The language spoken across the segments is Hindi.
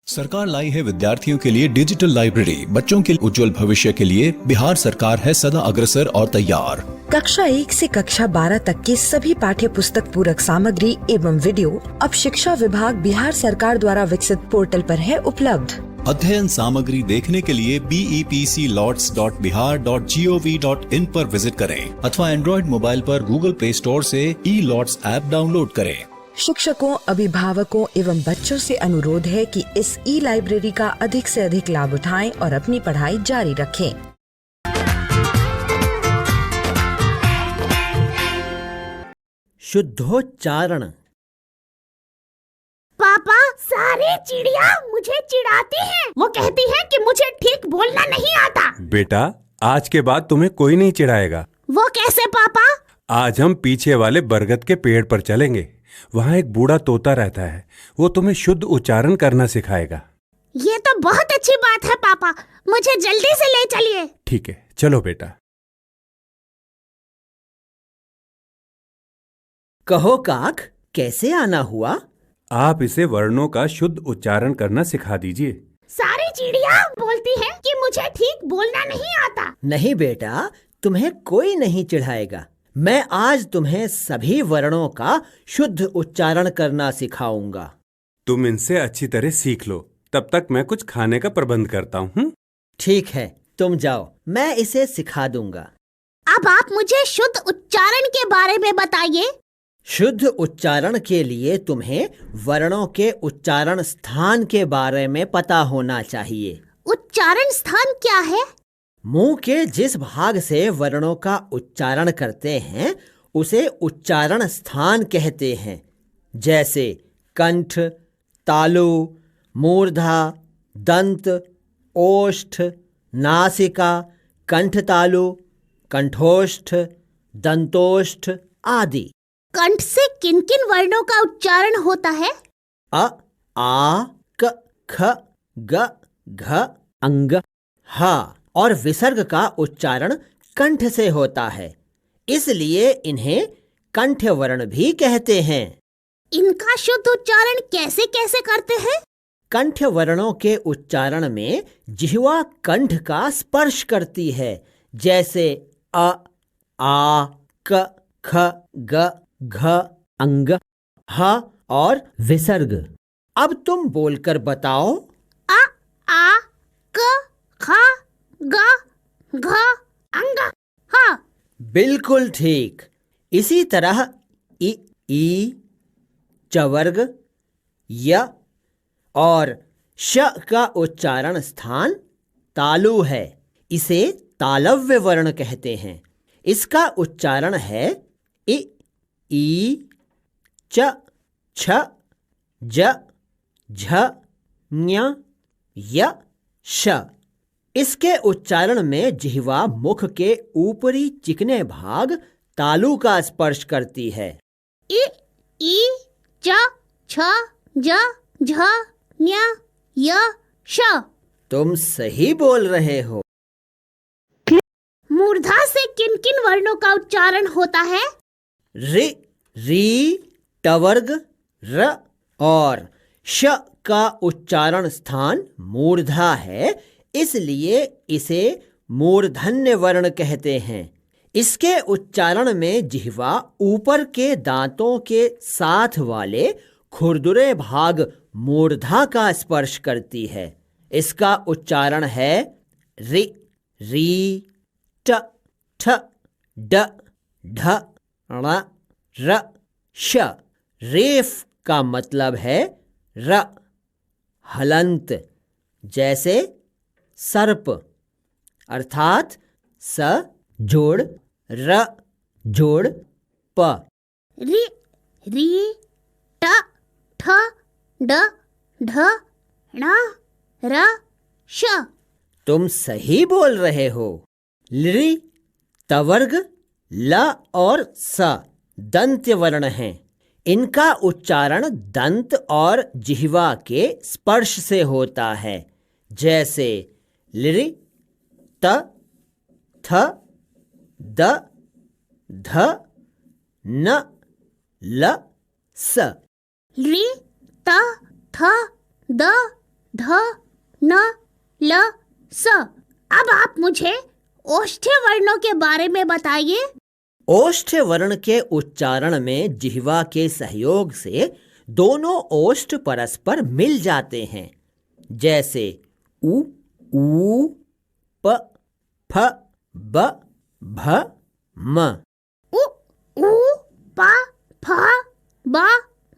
सरकार लाई है विद्यार्थियों के लिए डिजिटल लाइब्रेरी। बच्चों के उज्जवल भविष्य के लिए बिहार सरकार है सदा अग्रसर और तैयार। कक्षा 1 से कक्षा 12 तक की सभी पाठ्य पुस्तक पूरक सामग्री एवं वीडियो अब शिक्षा विभाग बिहार सरकार द्वारा विकसित पोर्टल पर है उपलब्ध। अध्ययन सामग्री देखने के लिए BEPCLots.bihar.gov.in पर विजिट करें अथवा एंड्रॉइड मोबाइल पर गूगल प्ले स्टोर से E-Lots ऐप डाउनलोड करें। शिक्षकों, अभिभावकों एवं बच्चों से अनुरोध है कि इस लाइब्रेरी का अधिक से अधिक लाभ उठाएं और अपनी पढ़ाई जारी रखें। शुद्धोच्चारण। पापा, सारे चिड़िया मुझे चिढ़ाती हैं। वो कहती हैं कि मुझे ठीक बोलना नहीं आता। बेटा, आज के बाद तुम्हें कोई नहीं चिढ़ाएगा। वो कैसे पापा? आज हम पीछे वाले बरगद के पेड़ पर चलेंगे। वहाँ एक बूढ़ा तोता रहता है। वो तुम्हें शुद्ध उच्चारण करना सिखाएगा। ये तो बहुत अच्छी बात है पापा, मुझे जल्दी से ले चलिए। ठीक है, चलो बेटा। कहो काक, कैसे आना हुआ? आप इसे वर्णों का शुद्ध उच्चारण करना सिखा दीजिए। सारी चिड़िया बोलती हैं कि मुझे ठीक बोलना नहीं आता। नहीं बेटा, तुम्हें कोई नहीं चिढ़ाएगा। मैं आज तुम्हें सभी वर्णों का शुद्ध उच्चारण करना सिखाऊंगा। तुम इनसे अच्छी तरह सीख लो, तब तक मैं कुछ खाने का प्रबंध करता हूँ। ठीक है, तुम जाओ, मैं इसे सिखा दूंगा। अब आप मुझे शुद्ध उच्चारण के बारे में बताइए। शुद्ध उच्चारण के लिए तुम्हें वर्णों के उच्चारण स्थान के बारे में पता होना चाहिए। उच्चारण स्थान क्या है? मुंह के जिस भाग से वर्णों का उच्चारण करते हैं उसे उच्चारण स्थान कहते हैं। जैसे कंठ, तालु, मूर्धा, दंत, ओष्ठ, नासिका, कंठतालु, कंठोष्ठ, दंतोष्ठ आदि। कंठ से किन किन वर्णों का उच्चारण होता है? अ, आ, क, ख, ग, घ, अंग, ह और विसर्ग का उच्चारण कंठ से होता है, इसलिए इन्हें कंठ वर्ण भी कहते हैं। इनका शुद्ध उच्चारण कैसे कैसे करते हैं? कंठ वर्णों के उच्चारण में जिह्वा कंठ का स्पर्श करती है। जैसे अ, आ, क, ख, ग, घ, अंग, ह और विसर्ग। अब तुम बोलकर बताओ। अ, आ, क, ख, ग, घ, अंग, ह। बिल्कुल ठीक। इसी तरह इ, ई, चवर्ग, य और श का उच्चारण स्थान तालु है। इसे तालव्य वर्ण कहते हैं। इसका उच्चारण है इ, ई, च, छ, ज, झ, ञ, य, श। इसके उच्चारण में जिह्वा मुख के ऊपरी चिकने भाग तालु का स्पर्श करती है। इ, ई, च, छ, ज, झ, ञ, य, श। तुम सही बोल रहे हो। मूर्धा से किन किन वर्णों का उच्चारण होता है? रि, री, टवर्ग, र और श का उच्चारण स्थान मूर्धा है, इसलिए इसे मूर्धन्य वर्ण कहते हैं। इसके उच्चारण में जिह्वा ऊपर के दांतों के साथ वाले खुरदुरे भाग मूर्धा का स्पर्श करती है। इसका उच्चारण है रि, री, ट, ठ, ड, ढ, ण, र, श। रेफ का मतलब है र। हलंत, जैसे सर्प, अर्थात स जोड़ र जोड़ प। रि, री, ट, ठ, ड, ढ, ण, र, श। तुम सही बोल रहे हो। लृ, तवर्ग, ल और स दंत्य वर्ण हैं। इनका उच्चारण दंत और जिह्वा के स्पर्श से होता है। जैसे लृ, त, थ, द, ध, न, ल, स। लृ, त, थ, द, ध, न, ल, स। अब आप मुझे ओष्ठ्य वर्णों के बारे में बताइए। ओष्ठ्य वर्ण के उच्चारण में जिह्वा के सहयोग से दोनों ओष्ठ परस्पर मिल जाते हैं, जैसे उ, ऊ, प, फ, ब, भ, म। उ, ऊ, प, फ, ब,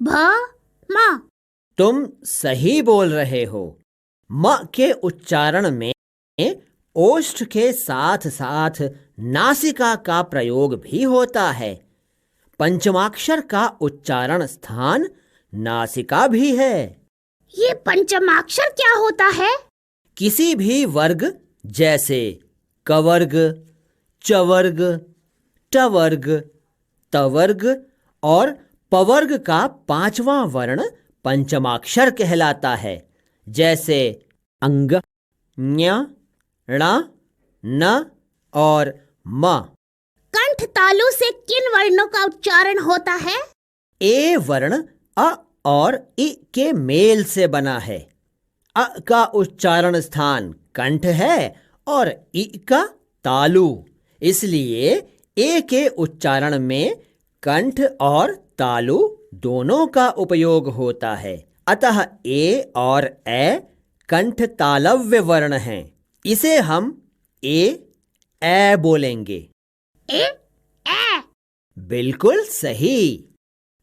भ, म। तुम सही बोल रहे हो। म के उच्चारण में ओष्ठ के साथ साथ नासिका का प्रयोग भी होता है। पंचमाक्षर का उच्चारण स्थान नासिका भी है। ये पंचमाक्षर क्या होता है? किसी भी वर्ग जैसे कवर्ग, चवर्ग, टवर्ग, तवर्ग और पवर्ग का पांचवा वर्ण पंचमाक्षर कहलाता है, जैसे अंग, ञ, ण, न और म। कंठ तालु से किन वर्णों का उच्चारण होता है? ए वर्ण अ और इ के मेल से बना है। अ का उच्चारण स्थान कंठ है और इ का तालु, इसलिए ए के उच्चारण में कंठ और तालु दोनों का उपयोग होता है। अतः ए और ए कंठ तालव्य वर्ण हैं। इसे हम ए बोलेंगे। ए, ए। बिल्कुल सही।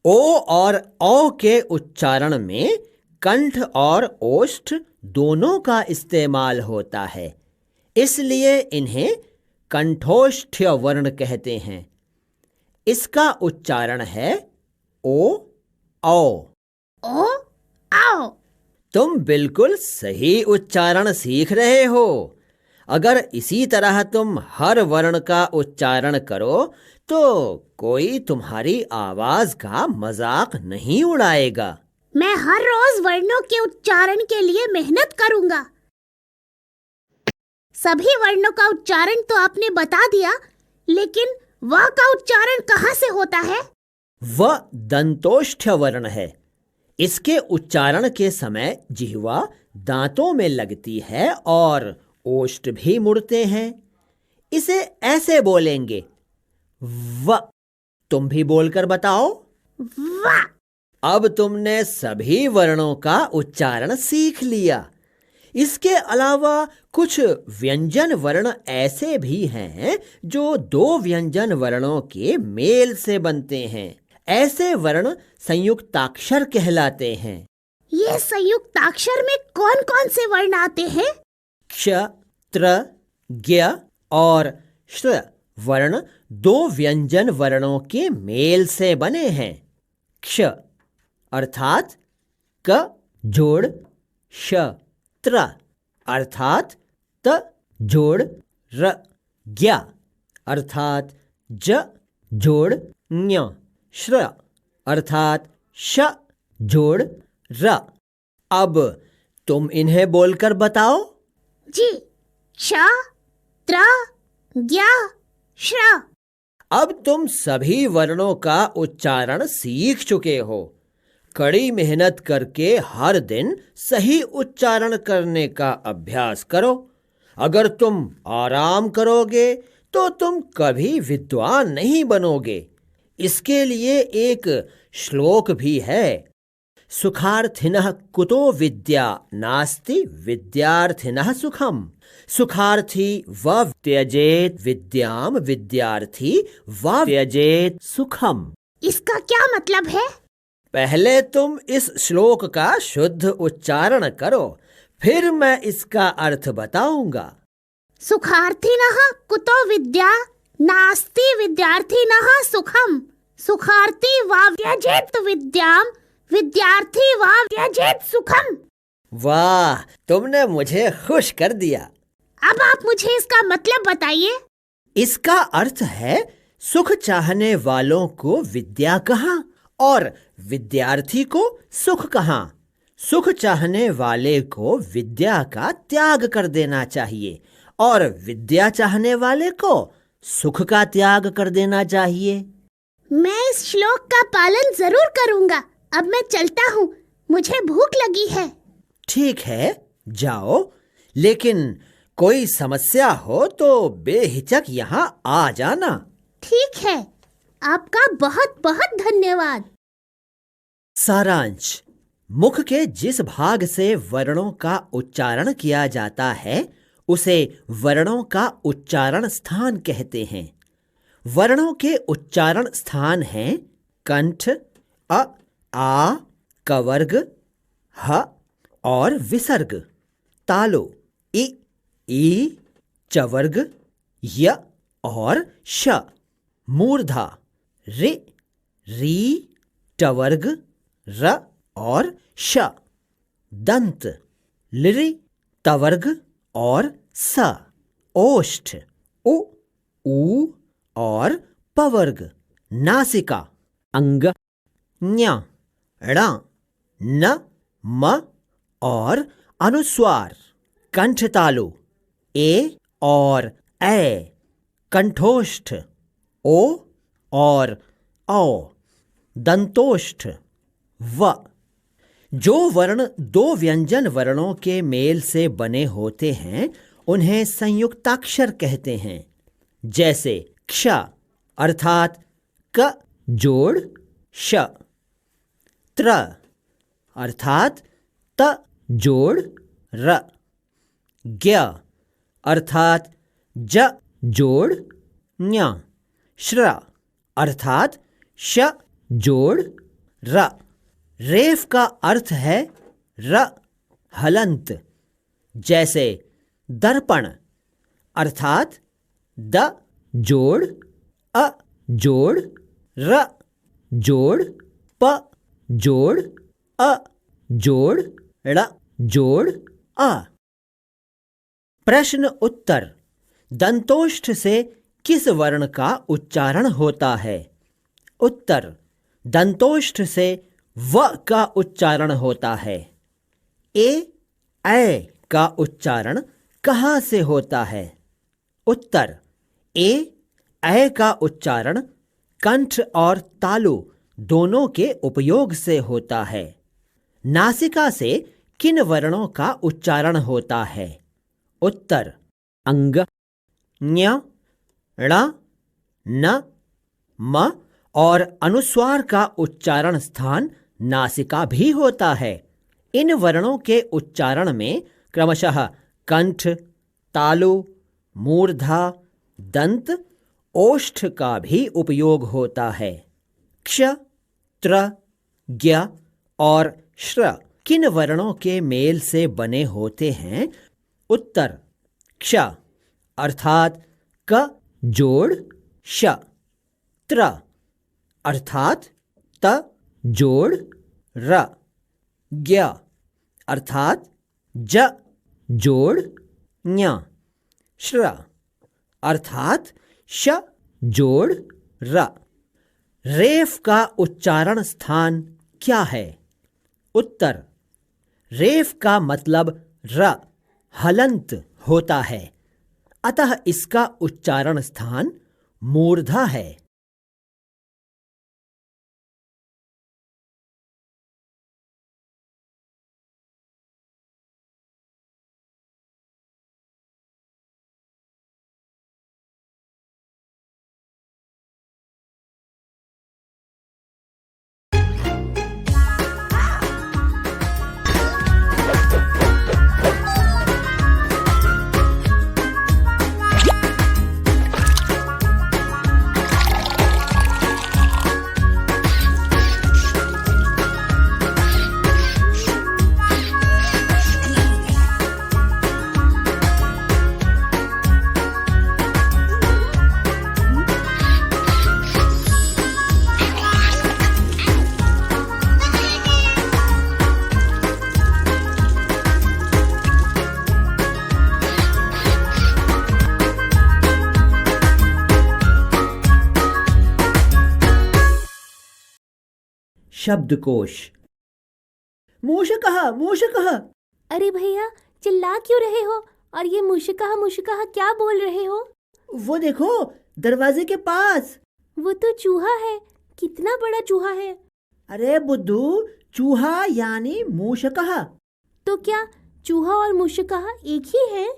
ओ और औ के उच्चारण में कंठ और ओष्ठ दोनों का इस्तेमाल होता है, इसलिए इन्हें कंठोष्ठ्य वर्ण कहते हैं। इसका उच्चारण है ओ, औ। ओ, आओ। तुम बिल्कुल सही उच्चारण सीख रहे हो। अगर इसी तरह तुम हर वर्ण का उच्चारण करो तो कोई तुम्हारी आवाज का मजाक नहीं उड़ाएगा। मैं हर रोज वर्णों के उच्चारण के लिए मेहनत करूंगा। सभी वर्णों का उच्चारण तो आपने बता दिया, लेकिन व का उच्चारण कहाँ से होता है? व दंतोष्ठ्य वर्ण है। इसके उच्चारण के समय जिह्वा दांतों में लगती है और ओष्ठ भी मुड़ते हैं। इसे ऐसे बोलेंगे व। तुम भी बोलकर बताओ। व। अब तुमने सभी वर्णों का उच्चारण सीख लिया। इसके अलावा कुछ व्यंजन वर्ण ऐसे भी हैं जो दो व्यंजन वर्णों के मेल से बनते हैं। ऐसे वर्ण संयुक्ताक्षर कहलाते हैं। ये संयुक्ताक्षर में कौन कौन से वर्ण आते हैं? क्ष, त्र, ज्ञ और श्र वर्ण दो व्यंजन वर्णों के मेल से बने हैं। क्ष अर्थात क जोड़ श, त्र अर्थात त जोड़ र, ज्ञ अर्थात ज जोड़ ञ, श्र अर्थात श जोड़ र। अब तुम इन्हें बोलकर बताओ। जी, क्ष, त्र, ज्ञ, श्र। अब तुम सभी वर्णों का उच्चारण सीख चुके हो। कड़ी मेहनत करके हर दिन सही उच्चारण करने का अभ्यास करो। अगर तुम आराम करोगे तो तुम कभी विद्वान नहीं बनोगे। इसके लिए एक श्लोक भी है। सुखार्थिनः कुतो विद्या नास्ति विद्यार्थिनः सुखम। सुखार्थी व त्यजेत विद्याम विद्यार्थी व त्यजेत सुखम। इसका क्या मतलब है? पहले तुम इस श्लोक का शुद्ध उच्चारण करो, फिर मैं इसका अर्थ बताऊंगा। सुखार्थिनः कुतो विद्या नास्ति विद्यार्थिनः सुखम। सुखार्थी वा त्यजेत विद्याम विद्यार्थी वा त्यजेत सुखम। वाह, तुमने मुझे खुश कर दिया। अब आप मुझे इसका मतलब बताइए। इसका अर्थ है सुख चाहने वालों को विद्या कहाँ और विद्यार्थी को सुख कहाँ। सुख चाहने वाले को विद्या का त्याग कर देना चाहिए और विद्या चाहने वाले को सुख का त्याग कर देना चाहिए। मैं इस श्लोक का पालन जरूर करूंगा। अब मैं चलता हूँ, मुझे भूख लगी है। ठीक है, जाओ, लेकिन कोई समस्या हो तो बेहिचक यहाँ आ जाना। ठीक है, आपका बहुत बहुत धन्यवाद। सारांश। मुख के जिस भाग से वर्णों का उच्चारण किया जाता है उसे वर्णों का उच्चारण स्थान कहते हैं। वर्णों के उच्चारण स्थान हैं कंठ, अ, आ, कवर्ग, ह और विसर्ग। तालु, इ, ई, चवर्ग, य और श। मूर्धा, रि, री, टवर्ग, र और श। दंत, लिरि, तवर्ग और स। ओष्ठ, उ, ऊ और पवर्ग। नासिका, अंग, ञ, ण, न, म और अनुस्वार। कंठतालु, ए और ऐ। कंठोष्ठ, ओ और औ। दंतोष्ठ, व। जो वर्ण दो व्यंजन वर्णों के मेल से बने होते हैं उन्हें संयुक्ताक्षर कहते हैं। जैसे क्ष अर्थात क जोड़ श, त्र अर्थात त जोड़ र, ज्ञ अर्थात ज जोड़ ञ, श्र अर्थात श जोड़ र। रेफ का अर्थ है र हलंत। जैसे दर्पण अर्थात द जोड़ अ जोड़ र जोड़ प जोड़ अ जोड़ ड़ जोड़ अ। प्रश्न उत्तर। दंतोष्ठ से किस वर्ण का उच्चारण होता है? उत्तर। दंतोष्ठ से व का उच्चारण होता है। ऐ का उच्चारण कहाँ से होता है? उत्तर। ऐ का उच्चारण कंठ और तालु दोनों के उपयोग से होता है। नासिका से किन वर्णों का उच्चारण होता है? उत्तर। अंग, ञ, ण, न, म और अनुस्वार का उच्चारण स्थान नासिका भी होता है। इन वर्णों के उच्चारण में क्रमशः कंठ, तालु, मूर्धा, दंत, ओष्ठ का भी उपयोग होता है। क्ष, त्र, ज्ञ और श्र किन वर्णों के मेल से बने होते हैं? उत्तर। क्ष अर्थात क जोड़ श, त्र अर्थात त जोड़ र, ज्ञ अर्थात ज जोड़ ञ, श्र अर्थात श जोड़ र। रेफ का उच्चारण स्थान क्या है? उत्तर। रेफ का मतलब र हलंत होता है, अतः इसका उच्चारण स्थान मूर्धा है। शब्दकोश। मूषकः मूषकः। अरे भैया, चिल्ला क्यों रहे हो? और ये मुशकहा क्या बोल रहे हो? वो देखो, दरवाजे के पास। वो तो चूहा है। कितना बड़ा चूहा है? अरे बुद्धू, चूहा यानी मूषकः। तो क्या चूहा और मूषिका एक ही है?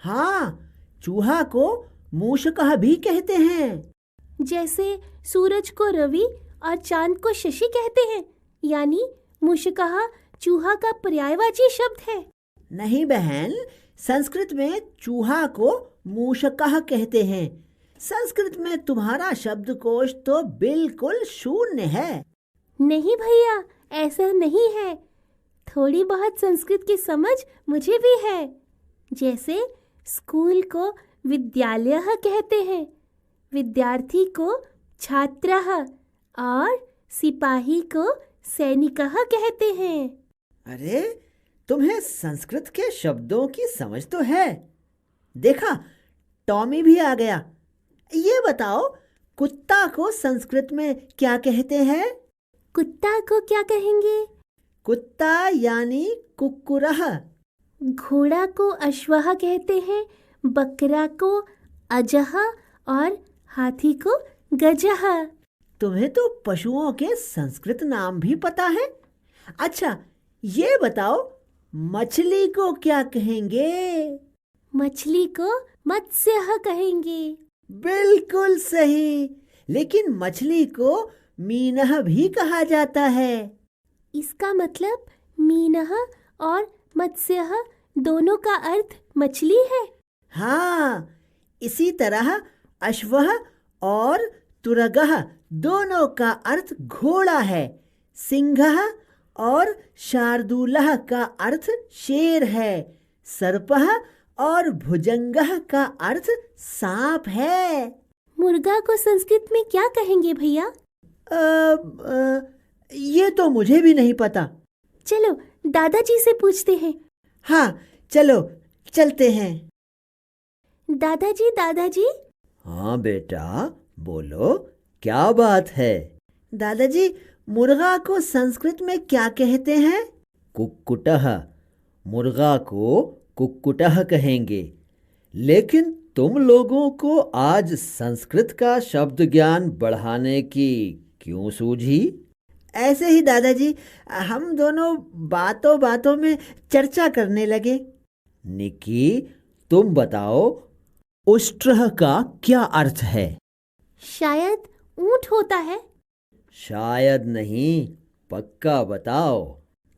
हाँ, चूहा को मूषकः भी कहते हैं। जैसे सूरज को रवि और चांद को शशि कहते हैं, यानी मूषिका चूहा का पर्यायवाची शब्द है। नहीं बहन, संस्कृत में चूहा को मूषकः कहते हैं। संस्कृत में तुम्हारा शब्दकोश तो बिल्कुल शून्य है। नहीं भैया, ऐसा नहीं है। थोड़ी बहुत संस्कृत की समझ मुझे भी है। जैसे स्कूल को विद्यालयः कहते हैं, विद्यार्थी को छात्रः और सिपाही को सैनिकः कहते हैं। अरे, तुम्हें संस्कृत के शब्दों की समझ तो है। देखा, टॉमी भी आ गया। ये बताओ, कुत्ता को संस्कृत में क्या कहते हैं? कुत्ता को क्या कहेंगे? कुत्ता यानी कुक्कुरः। घोड़ा को अश्वः कहते हैं, बकरा को अजः और हाथी को गजः। तुम्हें तो पशुओं के संस्कृत नाम भी पता है। अच्छा, ये बताओ, मछली को क्या कहेंगे? मछली को मत्स्यः कहेंगे। बिल्कुल सही। लेकिन मछली को मीनः भी कहा जाता है। इसका मतलब मीनः और मत्स्यः दोनों का अर्थ मछली है। हाँ, इसी तरह अश्वः और तुरगः दोनों का अर्थ घोड़ा है। सिंहः और शार्दूलः का अर्थ शेर है। सर्पः और भुजंगः का अर्थ सांप है। मुर्गा को संस्कृत में क्या कहेंगे भैया? ये तो मुझे भी नहीं पता। चलो दादाजी से पूछते हैं। हाँ, चलो चलते हैं। दादाजी दादाजी। हाँ बेटा, बोलो, क्या बात है? दादाजी, मुर्गा को संस्कृत में क्या कहते हैं? कुक्कुटः। मुर्गा को कुक्कुटः कहेंगे। लेकिन तुम लोगों को आज संस्कृत का शब्द ज्ञान बढ़ाने की क्यों सूझी? ऐसे ही दादाजी, हम दोनों बातों बातों में चर्चा करने लगे। निकी, तुम बताओ, उष्ट्रः का क्या अर्थ है? शायद ऊंट होता है। शायद नहीं, पक्का बताओ।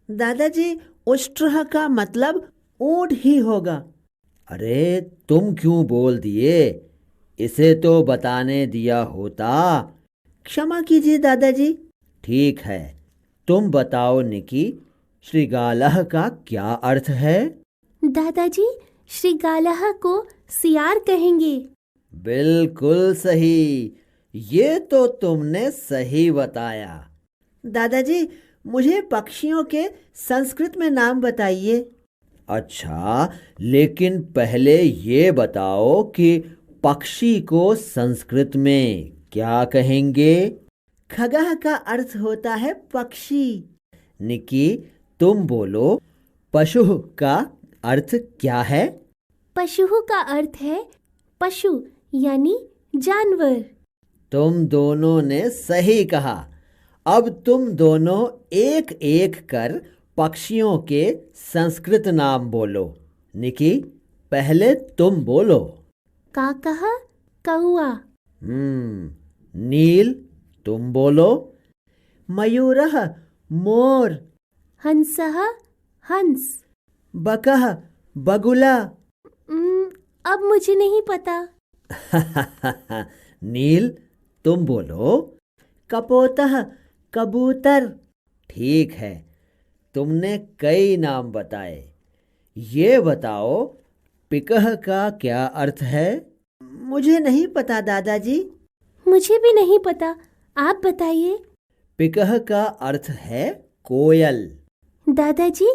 दादाजी, उष्ट्रः का मतलब ऊंट ही होगा। अरे, तुम क्यों बोल दिए? इसे तो बताने दिया होता। क्षमा कीजिए दादाजी। ठीक है, तुम बताओ निकी, श्रृगालः का क्या अर्थ है? दादाजी, श्रृगालः को सियार कहेंगे। बिल्कुल सही। ये तो तुमने सही बताया। दादाजी, मुझे पक्षियों के संस्कृत में नाम बताइए। अच्छा, लेकिन पहले ये बताओ कि पक्षी को संस्कृत में क्या कहेंगे? खगः का अर्थ होता है पक्षी। निकी, तुम बोलो, पशु का अर्थ क्या है? पशु का अर्थ है पशु, यानी जानवर। तुम दोनों ने सही कहा। अब तुम दोनों एक एक कर पक्षियों के संस्कृत नाम बोलो। निकी, पहले तुम बोलो। काकः कौआ। नील, तुम बोलो। मयूरः मोर। हंसः हंस। बकः बगुला। अब मुझे नहीं पता। नील, तुम बोलो। कपोतः कबूतर। ठीक है, तुमने कई नाम बताए। ये बताओ, पिकः का क्या अर्थ है? मुझे नहीं पता दादाजी। मुझे भी नहीं पता, आप बताइए। पिकः का अर्थ है कोयल। दादाजी,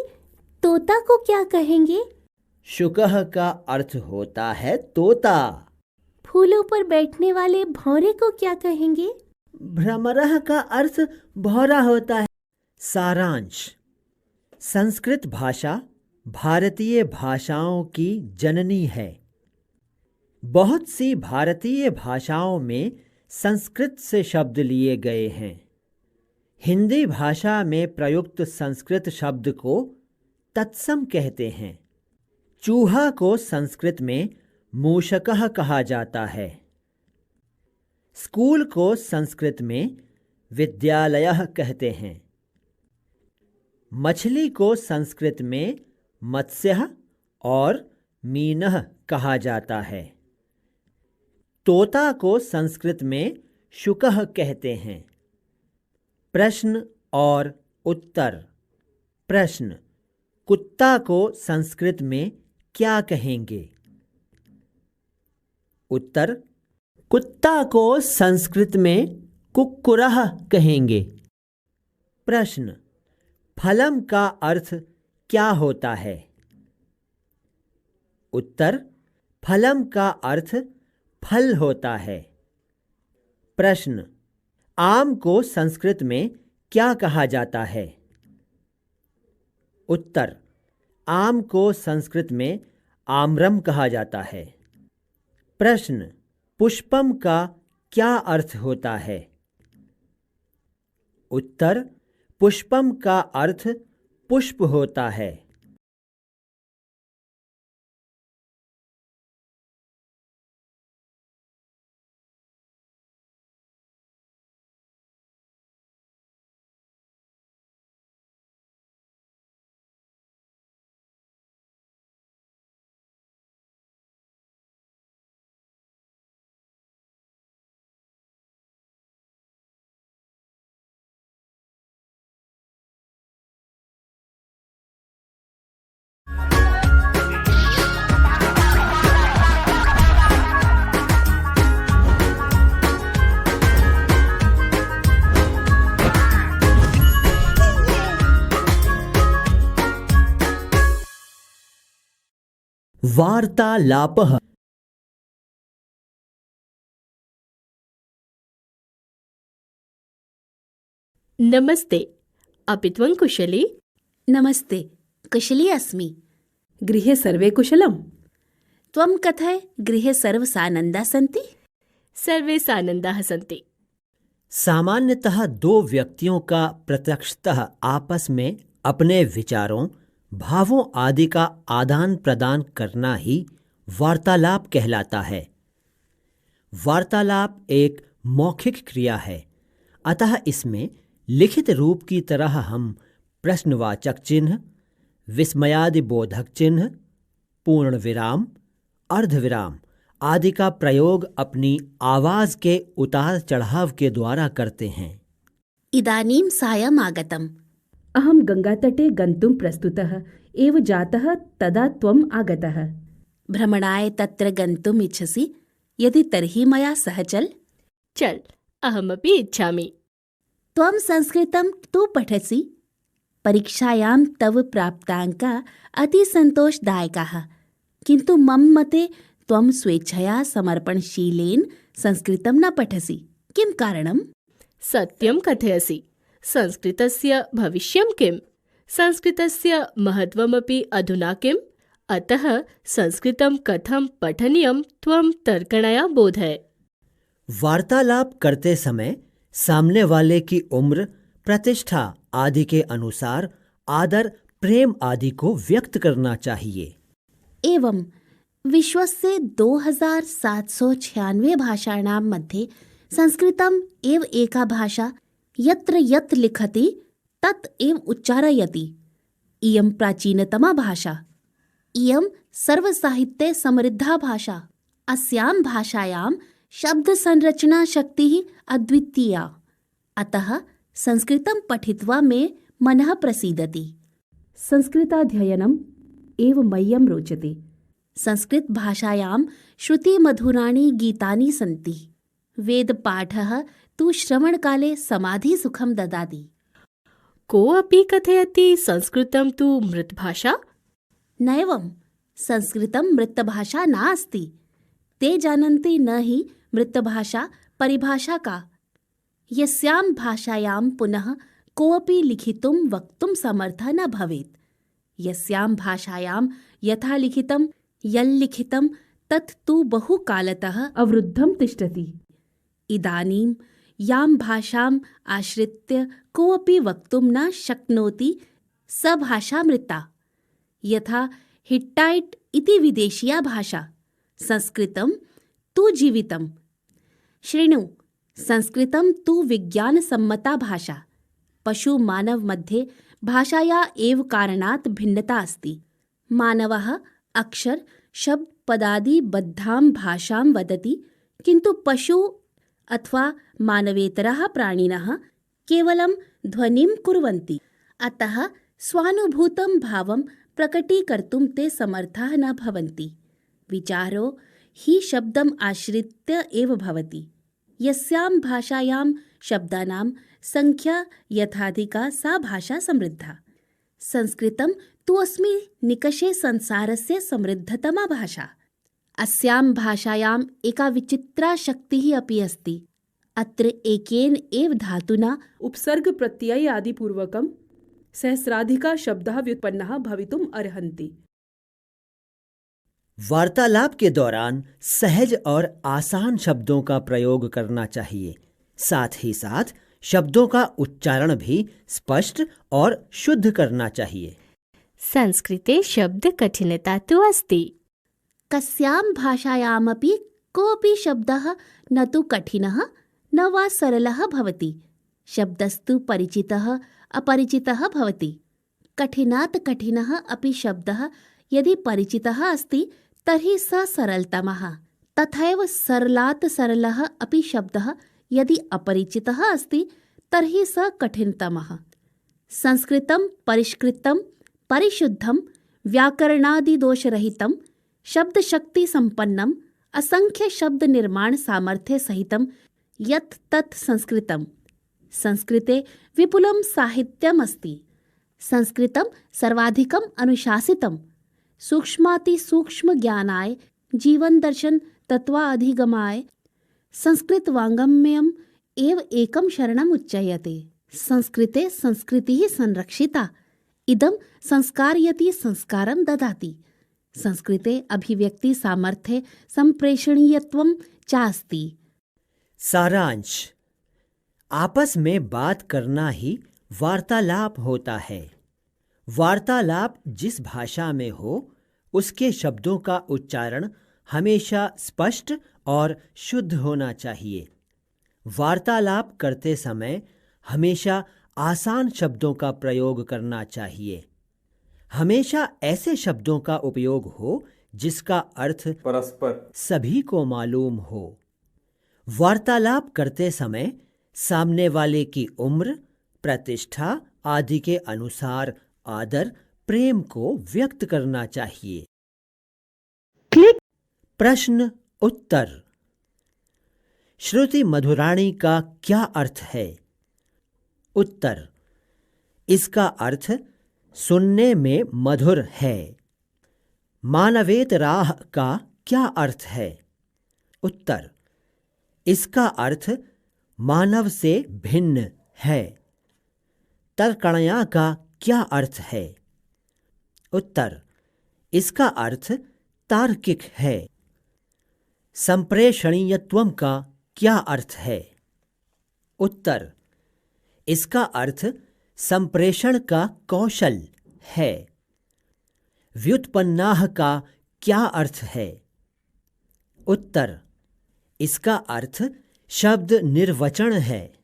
तोता को क्या कहेंगे? शुकः का अर्थ होता है तोता। फूलों पर बैठने वाले भौरे को क्या कहेंगे? भ्रमरः का अर्थ भौरा होता है। सारांश: संस्कृत भाषा भारतीय भाषाओं की जननी है। बहुत सी भारतीय भाषाओं में संस्कृत से शब्द लिए गए हैं। हिंदी भाषा में प्रयुक्त संस्कृत शब्द को तत्सम कहते हैं। चूहा को संस्कृत में मूषकः कहा जाता है। स्कूल को संस्कृत में विद्यालयः कहते हैं। मछली को संस्कृत में मत्स्यः और मीनः कहा जाता है। तोता को संस्कृत में शुकः कहते हैं। प्रश्न और उत्तर। प्रश्न: कुत्ता को संस्कृत में क्या कहेंगे? उत्तर: कुत्ता को संस्कृत में कुक्कुरः कहेंगे। प्रश्न: फलम का अर्थ क्या होता है? उत्तर: फलम का अर्थ फल होता है। प्रश्न: आम को संस्कृत में क्या कहा जाता है? उत्तर: आम को संस्कृत में आम्रम कहा जाता है। प्रश्न: पुष्पम का क्या अर्थ होता है? उत्तर: पुष्पम का अर्थ पुष्प होता है। वार्तालापः। नमस्ते, अपि त्वं कुशली? नमस्ते, कुशली अस्मि। गृहे सर्वे कुशलम्? त्वं कथय, गृहे सर्व सानन्दाः सन्ति? सर्वे सानन्दाः सन्ति। सामान्यतः दो व्यक्तियों का प्रत्यक्षतः आपस में अपने विचारों, भावों आदि का आदान प्रदान करना ही वार्तालाप कहलाता है। वार्तालाप एक मौखिक क्रिया है, अतः इसमें लिखित रूप की तरह हम प्रश्नवाचक चिन्ह, विस्मयादिबोधक चिन्ह, पूर्ण विराम, अर्धविराम आदि का प्रयोग अपनी आवाज के उतार चढ़ाव के द्वारा करते हैं। इदानीं सायम् आगतम्। अहं गङ्गातटे गन्तुं प्रस्तुतः एव जातः तदा त्वम् आगतः। भ्रमणाय तत्र गन्तुम् इच्छसि? यदि तर्हि मया सह चल। चल, अहमपि इच्छामि। त्वं संस्कृतं तु पठसि। परीक्षायां तव प्राप्ताङ्काः अतिसन्तोषदायकाः, किन्तु मम मते त्वं स्वेच्छया समर्पणशीलेन संस्कृतं न पठसि। किं कारणम्? सत्यं कथयसि। संस्कृतस्य भविष्यं किम्? संस्कृतस्य महत्त्वमपि अधुना किम्? अतः संस्कृतं कथं पठनीयं त्वं तर्कणया बोधय। वार्तालाप करते समय सामने वाले की उम्र, प्रतिष्ठा आदि के अनुसार आदर, प्रेम आदि को व्यक्त करना चाहिए। एवं विश्वस्य 2796 भाषाणां मध्ये संस्कृतम् एव एका भाषा यत्र यत् लिखति तत् एव उच्चारयति। इयं प्राचीनतमा भाषा। इयं सर्वसाहित्ये समृद्धा भाषा। अस्यां भाषायां शब्दसंरचना शक्तिः अद्वितीया। अतः संस्कृतं पठित्वा मे मनः प्रसीदति। संस्कृताध्ययनम् एव मह्यं रोचते। संस्कृतभाषायां श्रुतिमधुराणि गीतानि सन्ति। वेदपाठः तु श्रवणकाले समाधिसुखं ददाति। कोऽपि कथयति संस्कृतं तु मृतभाषा? नैवं, संस्कृतं मृतभाषा नास्ति। ते जानन्ति न हि मृतभाषा परिभाषा का। यस्यां भाषायां पुनः कोऽपि लिखितुं वक्तुं समर्थः न भवेत्। यस्यां भाषायां यथा लिखितं यल्लिखितं तत् तु बहुकालतः अवरुद्धं तिष्ठति। इदानीं यां भाषाम् आश्रित्य कोऽपि वक्तुं न शक्नोति स भाषा मृता। यथा हिट्टाइट इति विदेशीया भाषा, संस्कृतं तु जीवितम्। शृणु, संस्कृतं तु विज्ञानसम्मता भाषा। पशु मानव मध्ये भाषाया एव कारणात् भिन्नता अस्ति। मानवः अक्षर शब्द पदादि बद्धां भाषां वदति, किन्तु पशु अथवा मानवेतरः प्राणिनः केवलं ध्वनिं कुर्वन्ति। अतः स्वानुभूतं भावं प्रकटीकर्तुं ते समर्थाः न भवन्ति। विचारो हि शब्दम् आश्रित्य एव भवति। यस्यां भाषायां शब्दानां संख्या यथाधिका सा भाषा समृद्धा। संस्कृतं तु अस्मि निकषे संसारस्य समृद्धतमा भाषा। अस्यां भाषायाम् एका विचित्रा शक्तिः अपि अस्ति। अत्र एकेन एव धातुना उपसर्ग प्रत्यय आदि पूर्वकं सहस्राधिका शब्दाः व्युत्पन्नाः भवितुम् अर्हन्ति। वार्तालाप के दौरान सहज और आसान शब्दों का प्रयोग करना चाहिए। साथ ही साथ शब्दों का उच्चारण भी स्पष्ट और शुद्ध करना चाहिए। संस्कृते शब्द कठिनता तु अस्ति। कस्यां भाषायामपि कोऽपि शब्दः न तु कठिनः न वा सरलः भवति। शब्दस्तु परिचितः अपरिचितः भवति। कठिनात् कठिनः अपि शब्दः यदि परिचितः अस्ति तर्हि स सरलतमः। तथैव सरलात् सरलः अपि शब्दः यदि अपरिचितः अस्ति तर्हि स कठिनतमः। संस्कृतं परिष्कृतं परिशुद्धं व्याकरणादिदोषरहितं शब्दशक्तिसम्पन्नं असंख्य शब्द निर्माण सामर्थ्य सहितं यत् तत् संस्कृतं। संस्कृते विपुलं साहित्यम् अस्ति। संस्कृतं सर्वाधिकम् अनुशासितं। सूक्ष्मातिसूक्ष्म ज्ञानाय जीवन दर्शन तत्त्वाधिगमाय संस्कृत वाङ्मयम् एव एकं शरणम् उच्यते। संस्कृते संस्कृतिः संरक्षिता। इदं संस्कारयति संस्कारं ददाति। संस्कृते अभिव्यक्ति सामर्थ्ये संप्रेषणीयत्वं चास्ति। सारांश: आपस में बात करना ही वार्तालाप होता है। वार्तालाप जिस भाषा में हो उसके शब्दों का उच्चारण हमेशा स्पष्ट और शुद्ध होना चाहिए। वार्तालाप करते समय हमेशा आसान शब्दों का प्रयोग करना चाहिए। हमेशा ऐसे शब्दों का उपयोग हो जिसका अर्थ परस्पर सभी को मालूम हो। वार्तालाप करते समय सामने वाले की उम्र, प्रतिष्ठा आदि के अनुसार आदर प्रेम को व्यक्त करना चाहिए। प्रश्न उत्तर। श्रुति मधुराणी का क्या अर्थ है? उत्तर: इसका अर्थ सुनने में मधुर है। मानवेतराः का क्या अर्थ है? उत्तर: इसका अर्थ मानव से भिन्न है। तर्कणया का क्या अर्थ है? उत्तर: इसका अर्थ तार्किक है। संप्रेषणीयत्वम का क्या अर्थ है? उत्तर: इसका अर्थ संप्रेषण का कौशल है। व्युत्पन्नाः का क्या अर्थ है? उत्तर: इसका अर्थ शब्द निर्वचन है।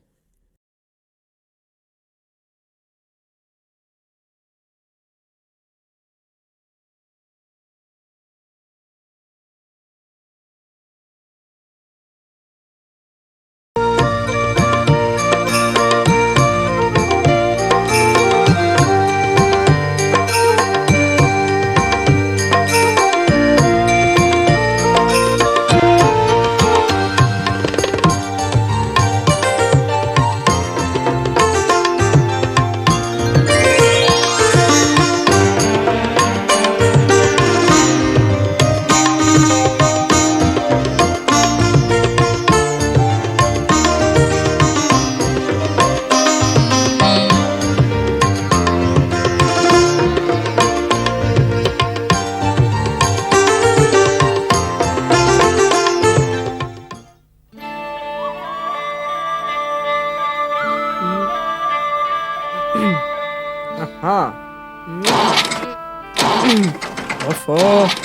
ओफो,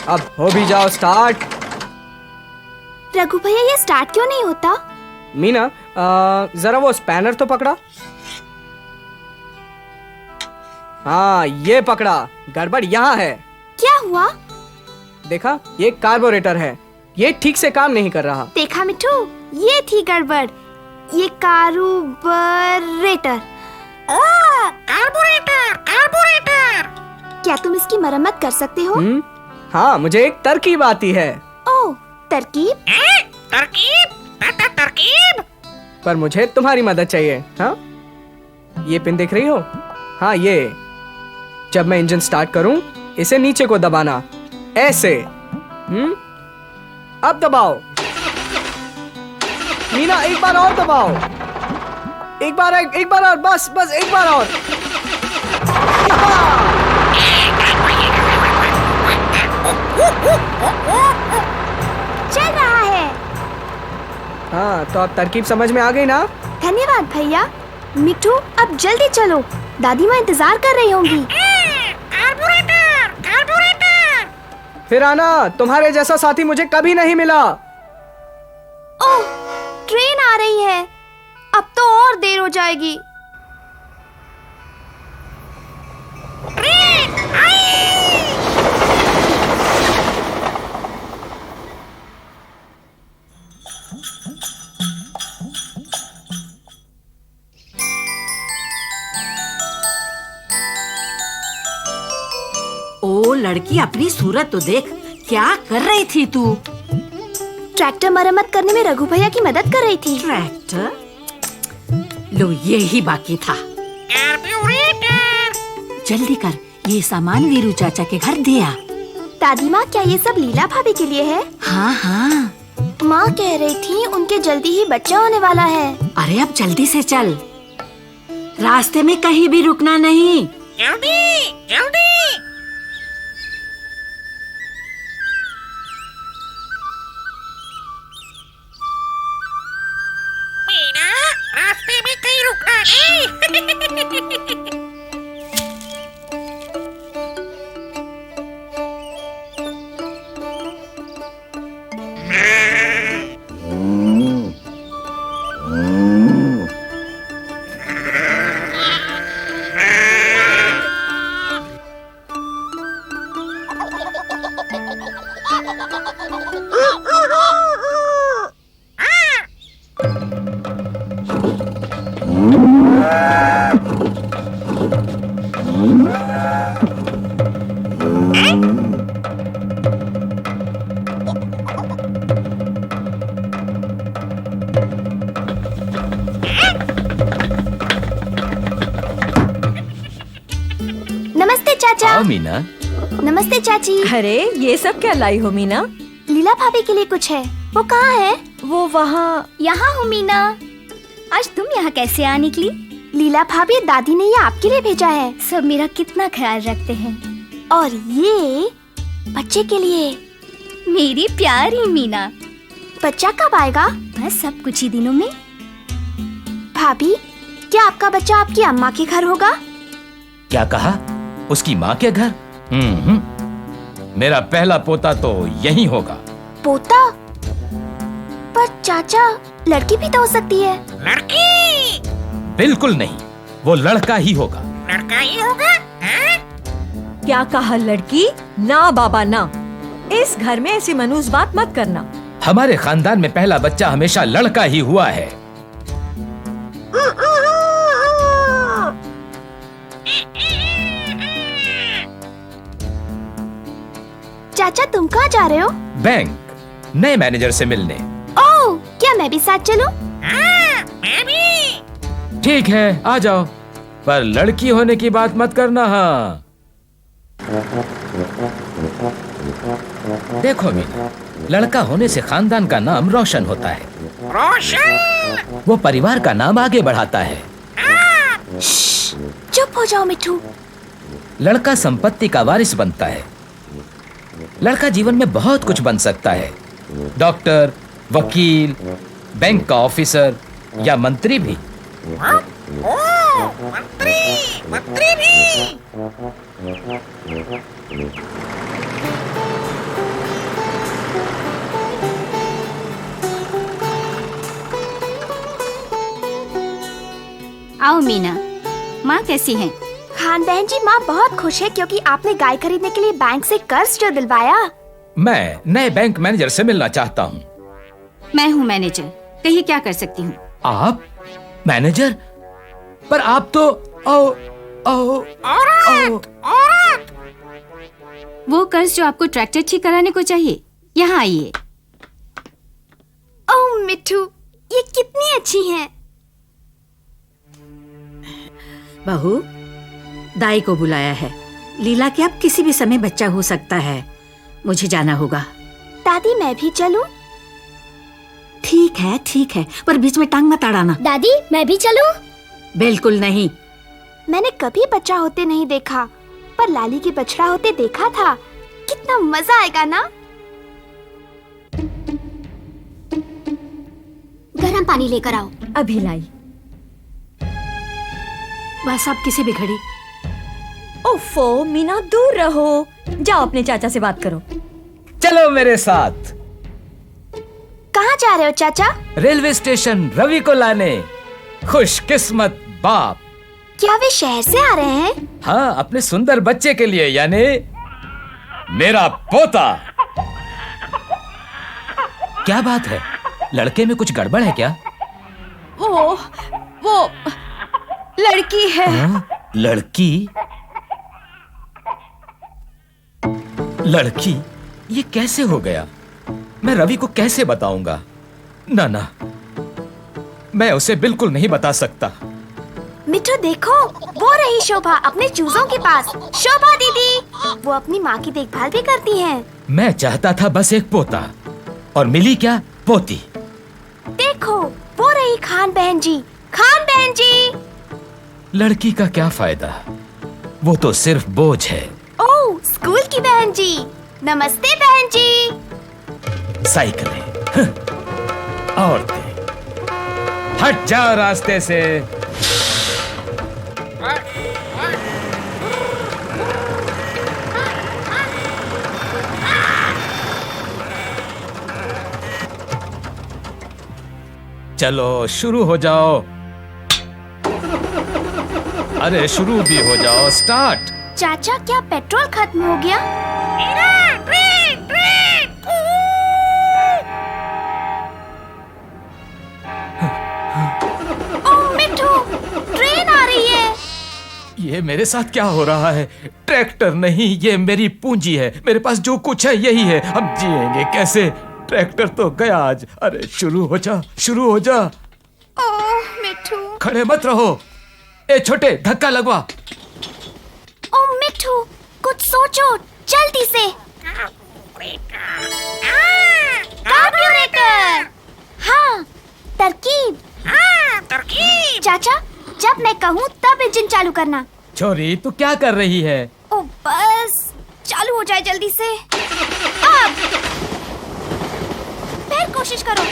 अब हो भी जाओ स्टार्ट। रघु भैया ये स्टार्ट क्यों नहीं होता? मीना, जरा वो स्पैनर तो पकड़ा। हाँ, ये पकड़ा। गड़बड़ यहाँ है। क्या हुआ? देखा, ये कार्बोरेटर है, ये ठीक से काम नहीं कर रहा। देखा मिठू, ये थी गड़बड़। ये कार्बोरेटर। कार्बोरेटर। क्या तुम इसकी मरम्मत कर सकते हो? हाँ, मुझे एक तरकीब आती है। ओह, तरकीब? तरकीब। पर मुझे तुम्हारी मदद चाहिए। हाँ, ये पिन देख रही हो? हाँ, ये। जब मैं इंजन स्टार्ट करूं, इसे नीचे को दबाना, ऐसे। अब दबाओ। मीना, एक बार और दबाओ। एक बार और, बस एक बार और। चल रहा है। हाँ, तो अब तरकीब समझ में आ गई ना? धन्यवाद भैया। मिठू, अब जल्दी चलो, दादी माँ इंतजार कर रही होंगी। कार्बोरेटर। फिर आना, तुम्हारे जैसा साथी मुझे कभी नहीं मिला। ओह, ट्रेन आ रही है। अब तो और देर हो जाएगी। ट्रेन आई! ओ लड़की, अपनी सूरत तो देख, क्या कर रही थी तू? ट्रैक्टर मरम्मत करने में रघु भैया की मदद कर रही थी। ट्रैक्टर? लो, ये ही बाकी था। जल्दी कर, ये सामान वीरू चाचा के घर दे आ। दादी माँ, क्या ये सब लीला भाभी के लिए है? हाँ हाँ। माँ कह रही थी उनके जल्दी ही बच्चा होने वाला है। अरे अब जल्दी से चल, रास्ते में कहीं भी रुकना नहीं। जल्दी। रास्ते में कहीं रुकना नहीं। नमस्ते चाचा। आओ मीना। नमस्ते चाची। अरे ये सब क्या लाई हो मीना? लीला भाभी के लिए कुछ है। वो कहाँ है? वो वहाँ। यहाँ हूँ मीना। आज तुम यहाँ कैसे आ निकली? लीला भाभी, दादी ने ये आपके लिए भेजा है। सब मेरा कितना ख्याल रखते हैं। और ये बच्चे के लिए। मेरी प्यारी मीना। बच्चा कब आएगा? बस सब कुछ ही दिनों में। भाभी, क्या आपका बच्चा आपकी अम्मा के घर होगा? क्या कहा? उसकी माँ के घर? मेरा पहला पोता तो यही होगा। पोता? पर चाचा, लड़की भी तो हो सकती है। लड़की? बिल्कुल नहीं, वो लड़का ही होगा। लड़का ही होगा? क्या कहा? लड़की? ना बाबा ना, इस घर में ऐसी मनूस बात मत करना। हमारे खानदान में पहला बच्चा हमेशा लड़का ही हुआ है। चाचा, तुम कहाँ जा रहे हो? बैंक, नए मैनेजर से मिलने। ओह, क्या मैं भी साथ चलूं? मैं भी। ठीक है, आ जाओ, पर लड़की होने की बात मत करना। हाँ, देखो मीना, लड़का होने से खानदान का नाम रोशन होता है। रोशन? वो परिवार का नाम आगे बढ़ाता है। चुप हो जाओ मिठू। लड़का संपत्ति का वारिस बनता है। लड़का जीवन में बहुत कुछ बन सकता है, डॉक्टर, वकील, बैंक का ऑफिसर या मंत्री भी। मंत्री भी। आओ मीना, माँ कैसी हैं? खान बहन जी, माँ बहुत खुश है क्योंकि आपने गाय खरीदने के लिए बैंक से कर्ज जो दिलवाया। मैं नए बैंक मैनेजर से मिलना चाहता हूँ। मैं हूँ मैनेजर, कहिए क्या कर सकती हूँ? आप मैनेजर? पर आप तो वो कर्ज जो आपको ट्रैक्टर ठीक कराने को चाहिए, यहाँ आइए। ओह मिट्ठू, ये कितनी अच्छी हैं। बहू, दाई को बुलाया है। लीला के अब किसी भी समय बच्चा हो सकता है। मुझे जाना होगा। दादी मैं भी चलूं? ठीक है, पर बीच में टांग मत अड़ाना। दादी मैं भी चलूं? बिल्कुल नहीं। मैंने कभी बच्चा होते नहीं देखा, पर लाली की बछड़ा होते देखा था। कितना मजा आएगा ना। गरम पानी लेकर आओ। अभी लाई। बस आप किसी भी घड़ी। ओफो मीना, दूर रहो। जाओ अपने चाचा से बात करो। चलो मेरे साथ। कहाँ जा रहे हो चाचा? रेलवे स्टेशन रवि को लाने। खुशकिस्मत बाप। क्या वे शहर से आ रहे हैं? हाँ, अपने सुंदर बच्चे के लिए, यानी मेरा पोता। क्या बात है? लड़के में कुछ गड़बड़ है क्या? वो लड़की है। हाँ? लड़की? ये कैसे हो गया? मैं रवि को कैसे बताऊंगा? ना, मैं उसे बिल्कुल नहीं बता सकता। मिट्ठू देखो, वो रही शोभा अपने चूजों के पास। शोभा दीदी, वो अपनी माँ की देखभाल भी करती हैं। मैं चाहता था बस एक पोता, और मिली क्या? पोती। देखो, वो रही खान बहन जी। खान बहन जी। लड़की का क्या फायदा? वो तो सिर्फ बोझ है। ओह, स्कूल की बहन जी। नमस्ते बहन जी। साइकिलें, औरतें, हट जाओ रास्ते से। चलो शुरू हो जाओ। अरे शुरू भी हो जाओ। स्टार्ट। चाचा, क्या पेट्रोल खत्म हो गया? ओह मिट्ठू, ट्रेन आ रही है। ये मेरे साथ क्या हो रहा है? ट्रैक्टर नहीं, ये मेरी पूंजी है। मेरे पास जो कुछ है यही है। हम जिएंगे कैसे? ट्रैक्टर तो गया आज। अरे शुरू हो जा। ओह मिट्ठू। खड़े मत रहो। ए छोटे, धक्का लगवा। ओह मिट्ठू, कुछ सोचो जल्दी से। कार्बोरेटर। हाँ, तरकीब। चाचा, जब मैं कहूँ तब इंजन चालू करना। छोरी, तू क्या कर रही है? ओ बस, चालू हो जाए जल्दी से। अब फिर कोशिश करो।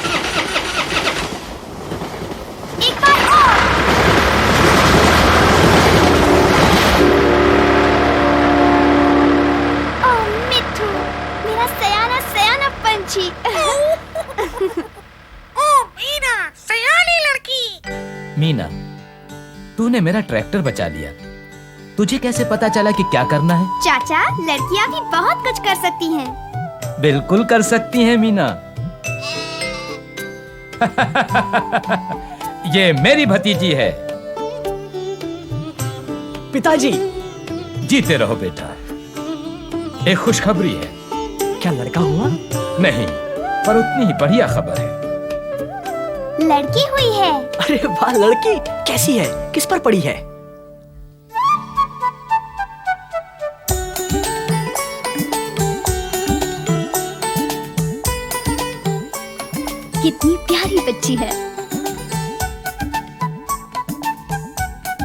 एक बार और। ओह मिट्ठू, मेरा सयाना पंछी। ओ मीना, सयानी लड़की। मीना, तूने मेरा ट्रैक्टर बचा लिया। तुझे कैसे पता चला कि क्या करना है? चाचा, लड़कियां भी बहुत कुछ कर सकती हैं। बिल्कुल कर सकती हैं मीना। ये मेरी भतीजी है। पिताजी। जीते रहो बेटा। एक खुशखबरी है। क्या लड़का हुआ? नहीं, पर उतनी ही बढ़िया खबर है। लड़की हुई है। अरे वाह, लड़की कैसी है? किस पर पड़ी है? कितनी प्यारी बच्ची है।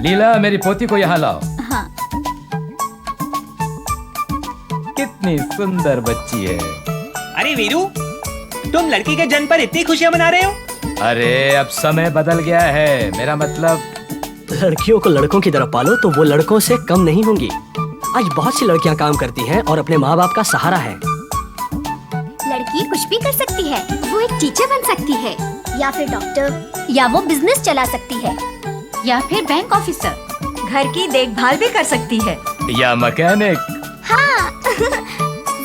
लीला, मेरी पोती को यहाँ लाओ। हाँ। कितनी सुंदर बच्ची है। अरे वीरू, तुम लड़की के जन्म पर इतनी खुशियां मना रहे हो? अरे अब समय बदल गया है। मेरा मतलब, लड़कियों को लड़कों की तरह पालो तो वो लड़कों से कम नहीं होंगी। आज बहुत सी लड़कियां काम करती हैं और अपने माँ बाप का सहारा है। लड़की कुछ भी कर सकती है। वो एक टीचर बन सकती है, या फिर डॉक्टर, या वो बिजनेस चला सकती है। या फिर बैंक ऑफिसर। घर की देखभाल भी कर सकती है। या मैकेनिक। हाँ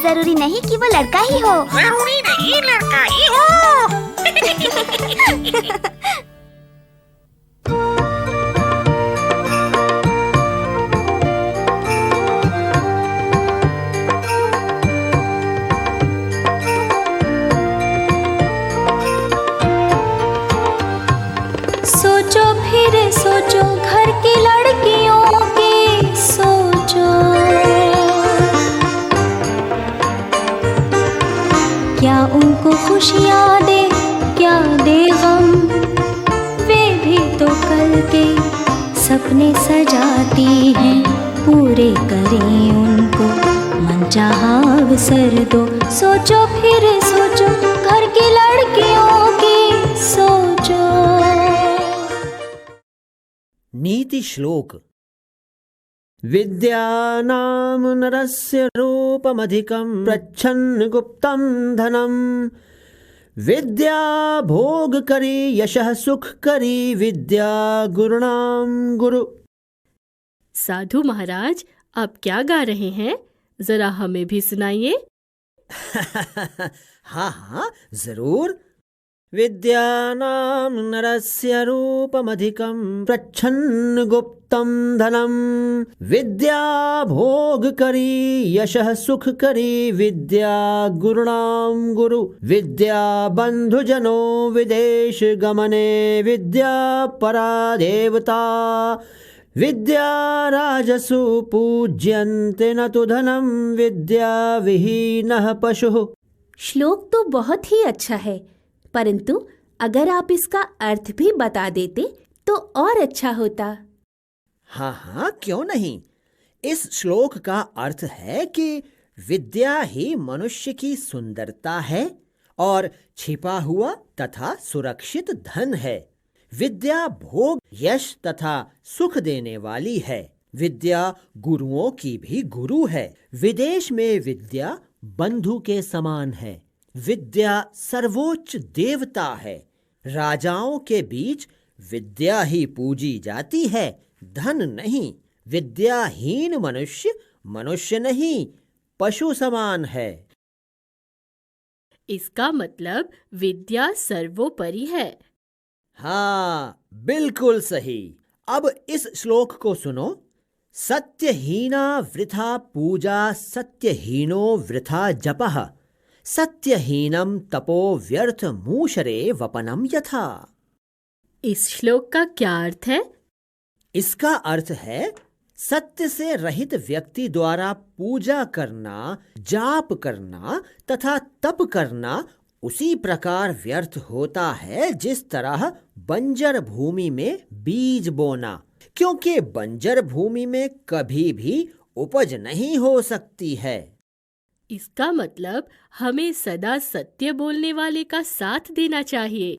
जरूरी नहीं कि वो लड़का ही हो। जरूरी नहीं लड़का ही हो। सोचो फिर सोचो घर की लड़कियों की सोचो, क्या उनको खुशियाँ दे क्या दे गम, वे भी तो कल के सपने सजाती हैं, पूरे करें उनको मनचाहा अवसर दो। सोचो फिर सोचो घर की लड़कियों की सोचो। नीति श्लोक। विद्यानाम नरस्य रूपमधिकं प्रच्छन्न गुप्तं धनम, विद्या भोग करी यशः सुख करी विद्या गुरुणाम गुरु। साधु महाराज, आप क्या गा रहे हैं? जरा हमें भी सुनाइए। हाँ हाँ जरूर। विद्यानाम नरस्य रूपमधिकं प्रच्छन्न गुप्तं धनम, विद्या भोग करी यशः सुख करी विद्या गुरुणाम गुरु। विद्या बंधुजनो विदेश गमने विद्या परा देवता, विद्या राजसु पूज्यन्ते न तु धनम विद्या विहीनः पशुः। श्लोक तो बहुत ही अच्छा है, परंतु अगर आप इसका अर्थ भी बता देते तो और अच्छा होता। हाँ हाँ क्यों नहीं। इस श्लोक का अर्थ है कि विद्या ही मनुष्य की सुंदरता है और छिपा हुआ तथा सुरक्षित धन है। विद्या भोग यश तथा सुख देने वाली है। विद्या गुरुओं की भी गुरु है। विदेश में विद्या बंधु के समान है। विद्या सर्वोच्च देवता है। राजाओं के बीच विद्या ही पूजी जाती है, धन नहीं। विद्याहीन मनुष्य मनुष्य नहीं, पशु समान है। इसका मतलब विद्या सर्वोपरि है। हाँ बिल्कुल सही। अब इस श्लोक को सुनो। सत्यहीना वृथा पूजा सत्यहीनो वृथा जपः, सत्यहीनम तपो व्यर्थ मूषरे वपनम यथा। इस श्लोक का क्या अर्थ है? इसका अर्थ है सत्य से रहित व्यक्ति द्वारा पूजा करना, जाप करना तथा तप करना उसी प्रकार व्यर्थ होता है जिस तरह बंजर भूमि में बीज बोना, क्योंकि बंजर भूमि में कभी भी उपज नहीं हो सकती है। इसका मतलब हमें सदा सत्य बोलने वाले का साथ देना चाहिए।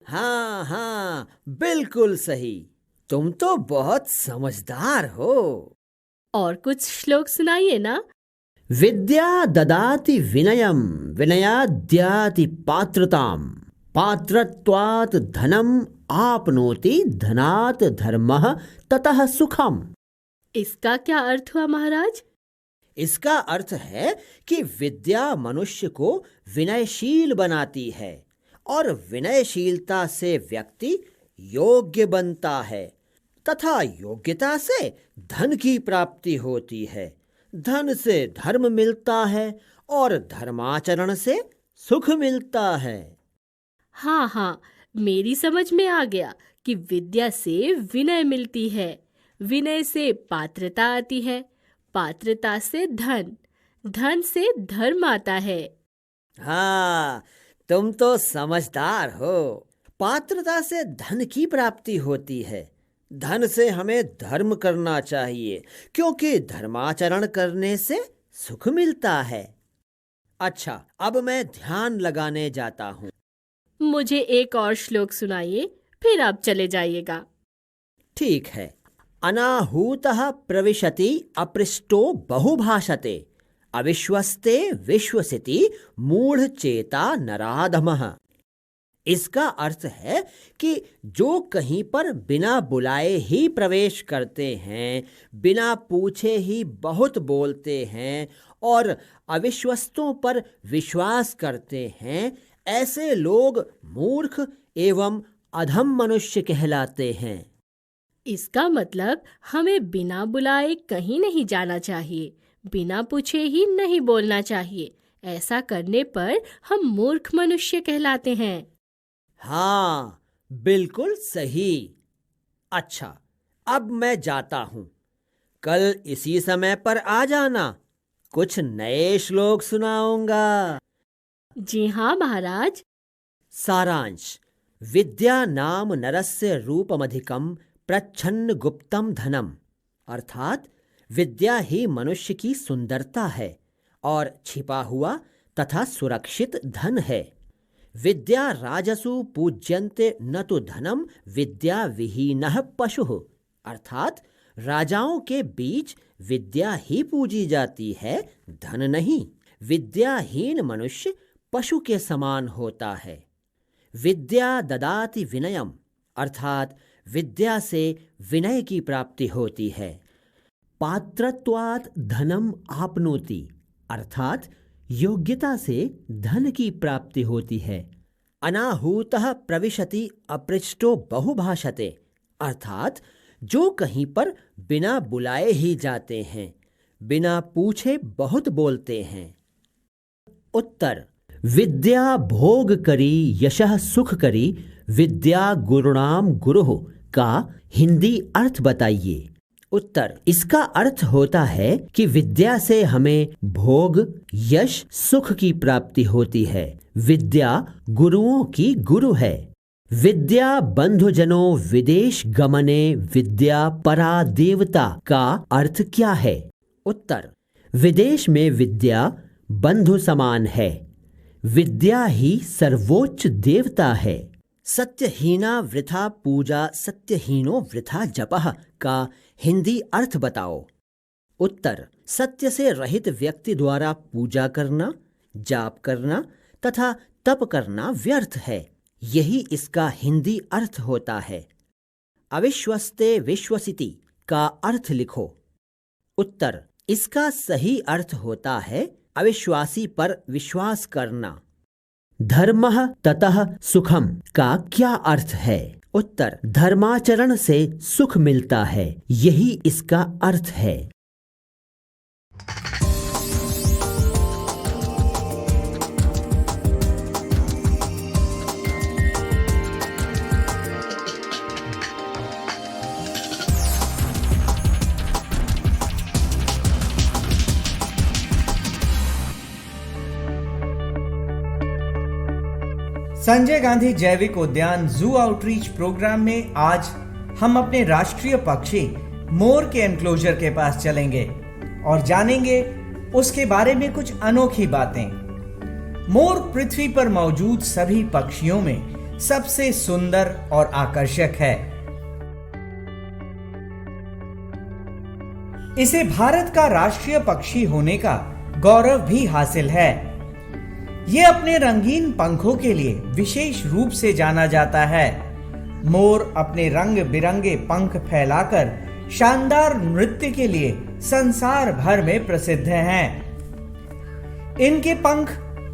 हाँ हाँ बिल्कुल सही। तुम तो बहुत समझदार हो। और कुछ श्लोक सुनाइए ना। विद्या ददाति विनयम विनयाद्याति पात्रताम, पात्रत्वात् धनम आपनोति धनात् धर्मः ततः सुखम। इसका क्या अर्थ हुआ महाराज? इसका अर्थ है कि विद्या मनुष्य को विनयशील बनाती है और विनयशीलता से व्यक्ति योग्य बनता है तथा योग्यता से धन की प्राप्ति होती है। धन से धर्म मिलता है और धर्माचरण से सुख मिलता है। हाँ हाँ, मेरी समझ में आ गया कि विद्या से विनय मिलती है, विनय से पात्रता आती है, पात्रता से धन, धन से धर्म आता है। हाँ तुम तो समझदार हो। पात्रता से धन की प्राप्ति होती है। धन से हमें धर्म करना चाहिए क्योंकि धर्माचरण करने से सुख मिलता है। अच्छा अब मैं ध्यान लगाने जाता हूँ। मुझे एक और श्लोक सुनाइए, फिर आप चले जाइएगा। ठीक है। अनाहूतः प्रविशति अपृष्टो बहुभाषते, अविश्वस्ते विश्वसिति मूढ़ चेता नराधमः। इसका अर्थ है कि जो कहीं पर बिना बुलाए ही प्रवेश करते हैं, बिना पूछे ही बहुत बोलते हैं और अविश्वस्तों पर विश्वास करते हैं, ऐसे लोग मूर्ख एवं अधम मनुष्य कहलाते हैं। इसका मतलब हमें बिना बुलाए कहीं नहीं जाना चाहिए, बिना पूछे ही नहीं बोलना चाहिए। ऐसा करने पर हम मूर्ख मनुष्य कहलाते हैं। हाँ, बिल्कुल सही। अच्छा, अब मैं जाता हूँ। कल इसी समय पर आ जाना, कुछ नए श्लोक सुनाऊंगा। जी हाँ महाराज। सारांश: विद्या नाम नरस्य रूपमधिकम प्रच्छन्न गुप्तम धनम। अर्थात विद्या ही मनुष्य की सुंदरता है और छिपा हुआ तथा सुरक्षित धन है। विद्या राजसु पूज्यन्ते न तो धनम विद्या विहीनः पशुः। अर्थात राजाओं के बीच विद्या ही पूजी जाती है, धन नहीं। विद्याहीन मनुष्य पशु के समान होता है। विद्या ददाति विनयम। अर्थात विद्या से विनय की प्राप्ति होती है। पात्रत्वात् धनम आपनोति। अर्थात योग्यता से धन की प्राप्ति होती है। अनाहूतः प्रविशति अपृष्टो बहुभाषते। अर्थात जो कहीं पर बिना बुलाए ही जाते हैं, बिना पूछे बहुत बोलते हैं। उत्तर: विद्या भोग करी यशः सुख करी, विद्या गुरुणाम गुरुः का हिंदी अर्थ बताइए। उत्तर: इसका अर्थ होता है कि विद्या से हमें भोग, यश, सुख की प्राप्ति होती है। विद्या गुरुओं की गुरु है। विद्या बंधुजनों विदेश गमने विद्या परा देवता का अर्थ क्या है? उत्तर: विदेश में विद्या बंधु समान है। विद्या ही सर्वोच्च देवता है। सत्यहीना वृथा पूजा सत्यहीनो वृथा जपः का हिंदी अर्थ बताओ। उत्तर: सत्य से रहित व्यक्ति द्वारा पूजा करना, जाप करना तथा तप करना व्यर्थ है। यही इसका हिंदी अर्थ होता है। अविश्वस्ते विश्वसिति का अर्थ लिखो। उत्तर: इसका सही अर्थ होता है अविश्वासी पर विश्वास करना। धर्मः ततः सुखम का क्या अर्थ है? उत्तर: धर्माचरण से सुख मिलता है, यही इसका अर्थ है। संजय गांधी जैविक उद्यान जू आउटरीच प्रोग्राम में आज हम अपने राष्ट्रीय पक्षी मोर के एनक्लोजर के पास चलेंगे और जानेंगे उसके बारे में कुछ अनोखी बातें। मोर पृथ्वी पर मौजूद सभी पक्षियों में सबसे सुंदर और आकर्षक है। इसे भारत का राष्ट्रीय पक्षी होने का गौरव भी हासिल है। ये अपने रंगीन पंखों के लिए विशेष रूप से जाना जाता है। मोर अपने रंग बिरंगे पंख फैलाकर शानदार नृत्य के लिए संसार भर में प्रसिद्ध हैं। इनके पंख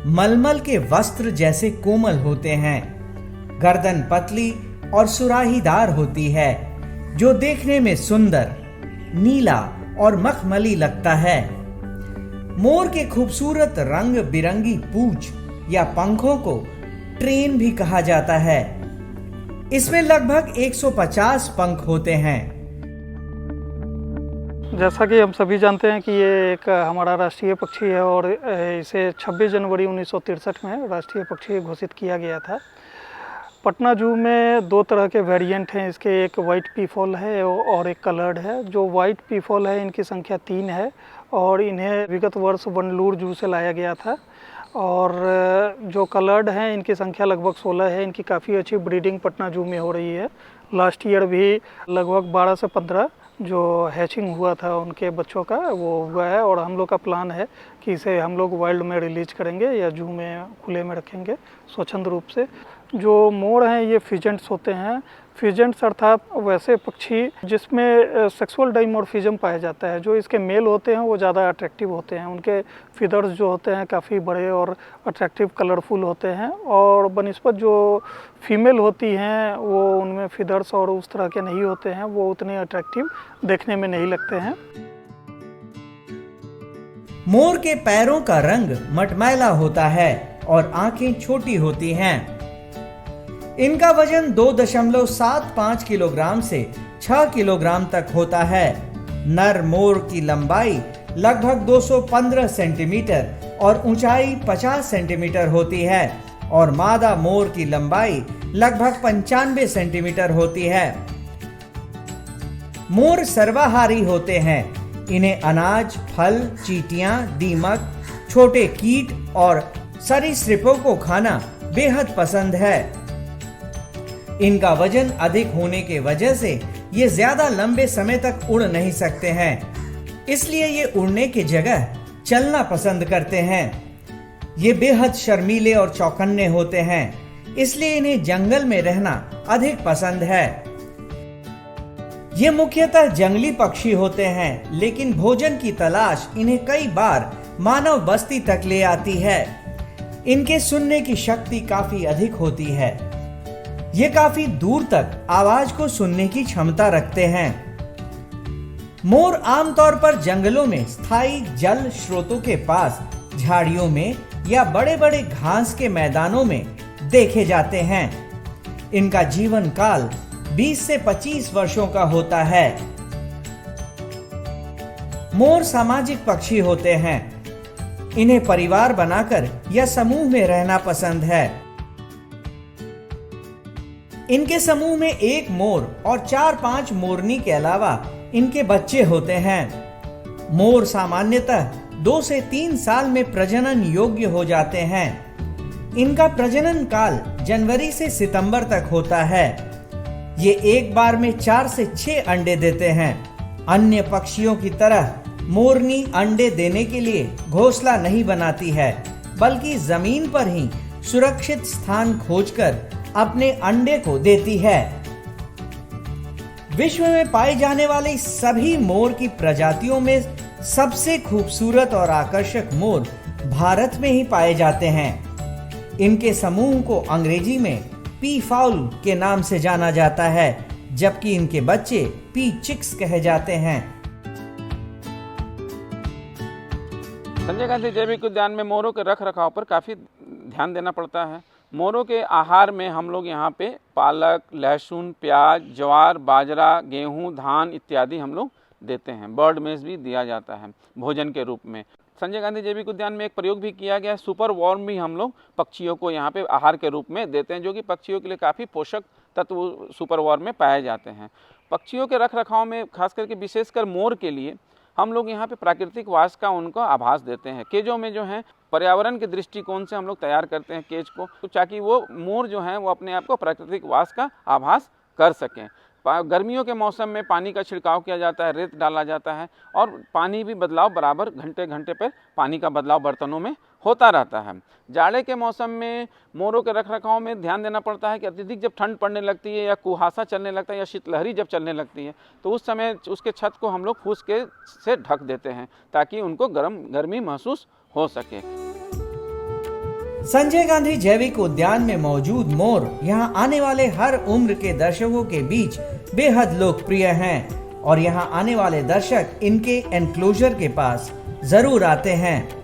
मलमल के वस्त्र जैसे कोमल होते हैं। गर्दन पतली और सुराहीदार होती है, जो देखने में सुंदर, नीला और मखमली लगता है। मोर के खूबसूरत रंग बिरंगी पूंछ या पंखों को ट्रेन भी कहा जाता है। इसमें लगभग 150 पंख होते हैं। जैसा कि हम सभी जानते हैं कि ये एक हमारा राष्ट्रीय पक्षी है और इसे 26 जनवरी 1963 में राष्ट्रीय पक्षी घोषित किया गया था। पटना जू में दो तरह के वेरिएंट हैं इसके, एक वाइट पीफॉल है और एक कलर्ड है। जो वाइट पीफॉल है इनकी संख्या 3 है और इन्हें विगत वर्ष बंगलुरु जू से लाया गया था। और जो कलर्ड हैं इनकी संख्या लगभग 16 है। इनकी काफ़ी अच्छी ब्रीडिंग पटना जू में हो रही है। लास्ट ईयर भी लगभग 12 से 15 जो हैचिंग हुआ था उनके बच्चों का वो हुआ है और हम लोग का प्लान है कि इसे हम लोग वाइल्ड में रिलीज करेंगे या जू में खुले में रखेंगे स्वच्छंद रूप से। जो मोर हैं ये फिजेंट्स होते हैं। फिजेंट्स अर्थात वैसे पक्षी जिसमें सेक्सुअल डाइमॉर्फिज्म पाया जाता है। जो इसके मेल होते हैं वो ज़्यादा अट्रैक्टिव होते हैं, उनके फीदर्स जो होते हैं काफ़ी बड़े और अट्रैक्टिव कलरफुल होते हैं, और बनिस्बत जो फीमेल होती हैं वो उनमें फीदर्स और उस तरह के नहीं होते हैं, वो उतने अट्रैक्टिव देखने में नहीं लगते हैं। मोर के पैरों का रंग मटमैला होता है और आंखें छोटी होती हैं। इनका वजन 2.75 किलोग्राम से 6 किलोग्राम तक होता है। नर मोर की लंबाई लगभग 215 सेंटीमीटर और ऊंचाई 50 सेंटीमीटर होती है, और मादा मोर की लंबाई लगभग 95 सेंटीमीटर होती है। मोर सर्वाहारी होते हैं। इन्हें अनाज, फल, चींटियां, दीमक, छोटे कीट और सरीसृपों को खाना बेहद पसंद है। इनका वजन अधिक होने के वजह से ये ज्यादा लंबे समय तक उड़ नहीं सकते हैं, इसलिए ये उड़ने की जगह चलना पसंद करते हैं। ये बेहद शर्मीले और चौकन्ने होते हैं, इसलिए इन्हें जंगल में रहना अधिक पसंद है। ये मुख्यतः जंगली पक्षी होते हैं, लेकिन भोजन की तलाश इन्हें कई बार मानव बस्ती तक ले आती है। इनके सुनने की शक्ति काफी अधिक होती है। ये काफी दूर तक आवाज को सुनने की क्षमता रखते हैं। मोर आमतौर पर जंगलों में स्थायी जल स्रोतों के पास, झाड़ियों में या बड़े बड़े घास के मैदानों में देखे जाते हैं। इनका जीवन काल 20 से 25 वर्षों का होता है। मोर सामाजिक पक्षी होते हैं। इन्हें परिवार बनाकर या समूह में रहना पसंद है। इनके समूह में एक मोर और 4-5 मोरनी के अलावा इनके बच्चे होते हैं। मोर सामान्यतः 2 से 3 साल में प्रजनन योग्य हो जाते हैं। इनका प्रजनन काल जनवरी से सितंबर तक होता है। ये एक बार में 4 से 6 अंडे देते हैं। अन्य पक्षियों की तरह मोरनी अंडे देने के लिए घोंसला नहीं बनाती है, बल्कि जमीन पर ही सुरक्षित स्थान खोजकर अपने अंडे को देती है। विश्व में पाई जाने वाली सभी मोर की प्रजातियों में सबसे खूबसूरत और आकर्षक मोर भारत में ही पाए जाते हैं। इनके समूह को अंग्रेजी में पी फाउल के नाम से जाना जाता है, जबकि इनके बच्चे पी चिक्स कहे जाते हैं। संजय गांधी जैविक उद्यान में मोरों के रख रखाव पर काफ़ी ध्यान देना पड़ता है। मोरों के आहार में हम लोग यहाँ पे पालक, लहसुन, प्याज, ज्वार, बाजरा, गेहूँ, धान इत्यादि हम लोग देते हैं। बर्ड मेज भी दिया जाता है भोजन के रूप में। संजय गांधी जैविक उद्यान में एक प्रयोग भी किया गया है, सुपर वॉर्म भी हम लोग पक्षियों को यहाँ पे आहार के रूप में देते हैं, जो कि पक्षियों के लिए काफ़ी पोषक तत्व सुपर वॉर्म में पाए जाते हैं। पक्षियों के रख रखाव में खास करके विशेषकर मोर के लिए हम लोग यहाँ पे प्राकृतिक वास का उनको आभास देते हैं। केजों में जो है पर्यावरण के दृष्टिकोण से हम लोग तैयार करते हैं केज को, तो ताकि वो मोर जो है वो अपने आप को प्राकृतिक वास का आभास कर सकें। गर्मियों के मौसम में पानी का छिड़काव किया जाता है, रेत डाला जाता है, और पानी भी बदलाव बराबर घंटे घंटे पर पानी का बदलाव बर्तनों में होता रहता है। जाड़े के मौसम में मोरों के रख रखाव में ध्यान देना पड़ता है कि अत्यधिक जब ठंड पड़ने लगती है या कुहासा चलने लगता है या शीतलहरी जब चलने लगती है, तो उस समय उसके छत को हम लोग फूस के से ढक देते हैं ताकि उनको गर्मी महसूस हो सके। संजय गांधी जैविक उद्यान में मौजूद मोर यहाँ आने वाले हर उम्र के दर्शकों के बीच बेहद लोकप्रिय हैं, और यहाँ आने वाले दर्शक इनके एनक्लोजर के पास जरूर आते हैं।